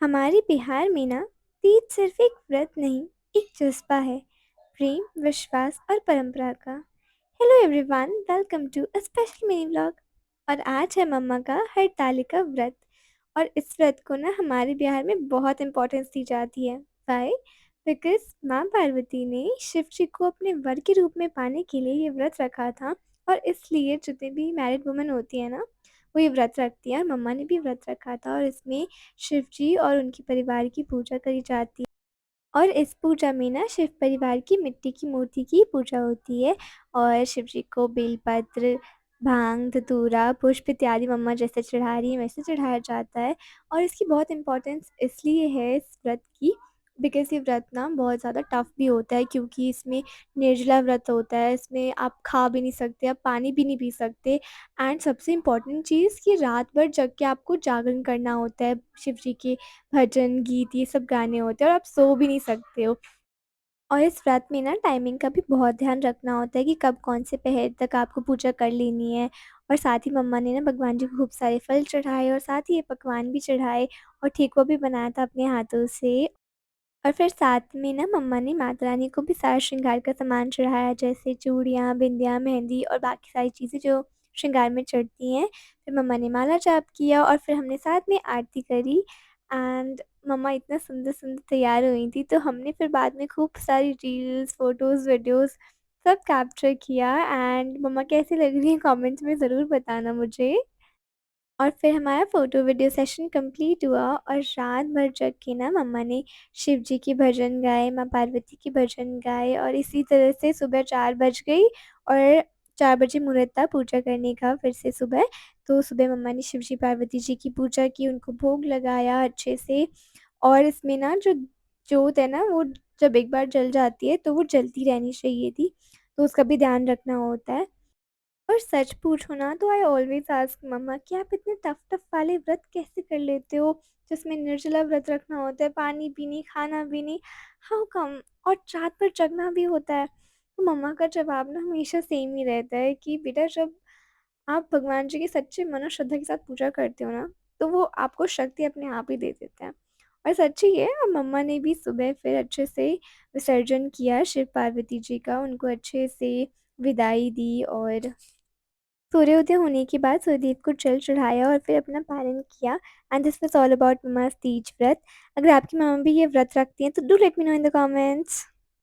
हमारे बिहार में ना तीज सिर्फ एक व्रत नहीं, एक जज्बा है। प्रेम, विश्वास और परंपरा का। Hello everyone, welcome to a special mini vlog. और आज है मम्मा का हरतालिका व्रत। और इस व्रत को ना हमारे बिहार में बहुत इंपॉर्टेंस दी जाती है। वाई? बिकॉज माँ पार्वती ने शिव जी को अपने वर के रूप में पाने के लिए ये व्रत रखा था। और इसलिए जितने भी मैरिड वुमेन होती है ना, वो ये व्रत रखती है। और मम्मा ने भी व्रत रखा था, और इसमें शिव जी और उनके परिवार की पूजा करी जाती है। और इस पूजा में ना शिव परिवार की मिट्टी की मूर्ति की पूजा होती है। और शिव जी को बेलपत्र, भांग, धतूरा, पुष्प इत्यादि मम्मा जैसे चढ़ा रही है वैसे चढ़ाया जाता है। और इसकी बहुत इम्पोर्टेंस इसलिए है इस व्रत की, बिकॉज़ ये व्रत ना बहुत ज़्यादा टफ भी होता है, क्योंकि इसमें निर्जला व्रत होता है। इसमें आप खा भी नहीं सकते, आप पानी भी नहीं पी सकते। एंड सबसे इम्पोर्टेंट चीज़ कि रात भर जग के आपको जागरण करना होता है। शिव जी के भजन, गीत ये सब गाने होते हैं, और आप सो भी नहीं सकते हो। और इस व्रत में ना टाइमिंग का भी बहुत ध्यान रखना होता है कि कब कौन से पहर तक आपको पूजा कर लेनी है। और साथ ही मम्मा ने ना भगवान जी को खूब सारे फल चढ़ाए, और साथ ही ये पकवान भी चढ़ाए, और ठेकुआ भी बनाया था अपने हाथों से। और फिर साथ में ना मम्मा ने माता रानी को भी सारा श्रृंगार का सामान चढ़ाया, जैसे चूड़ियाँ, बिंदिया, मेहंदी और बाकी सारी चीज़ें जो श्रृंगार में चढ़ती हैं। फिर मम्मा ने माला जाप किया, और फिर हमने साथ में आरती करी। एंड मम्मा इतना सुंदर-सुंदर तैयार हुई थी, तो हमने फिर बाद में खूब सारी रील्स, फ़ोटोज़, वीडियोज़ सब कैप्चर किया। एंड मम्मा कैसी लग रही है कमेंट्स में ज़रूर बताना मुझे। और फिर हमारा फ़ोटो वीडियो सेशन कंप्लीट हुआ, और रात भर जग के ना मम्मा ने शिव जी के भजन गाए, माँ पार्वती के भजन गाए। और इसी तरह से सुबह 4 बज गई, और 4 बजे मुहूर्त था पूजा करने का फिर से सुबह। तो सुबह मम्मा ने शिव जी, पार्वती जी की पूजा की, उनको भोग लगाया अच्छे से। और इसमें ना जो जोत है ना, वो जब एक बार जल जाती है तो वो जलती रहनी चाहिए थी, तो उसका भी ध्यान रखना होता है। और सच पूछो ना तो आई ऑलवेज़ आस्क मम्मा कि आप इतने टफ वाले व्रत कैसे कर लेते हो, जिसमें निर्जला व्रत रखना होता है, पानी भी नहीं, खाना भी नहीं, हाउ कम? और रात भर जगना भी होता है। तो मम्मा का जवाब ना हमेशा सेम ही रहता है कि बेटा, जब आप भगवान जी की सच्चे मनोश्रद्धा के साथ पूजा करते हो ना, तो वो आपको शक्ति अपने आप ही दे देते हैं। और सच्ची है, और मम्मा ने भी सुबह फिर अच्छे से विसर्जन किया शिव पार्वती जी का, उनको अच्छे से विदाई दी। और सूर्योदय होने के बाद सूर्यदेव को जल चढ़ाया, और फिर अपना पारण किया। And this was all about mumma's Teej व्रत। अगर आपकी मम्मा भी ये व्रत रखती हैं तो do let me know in the comments.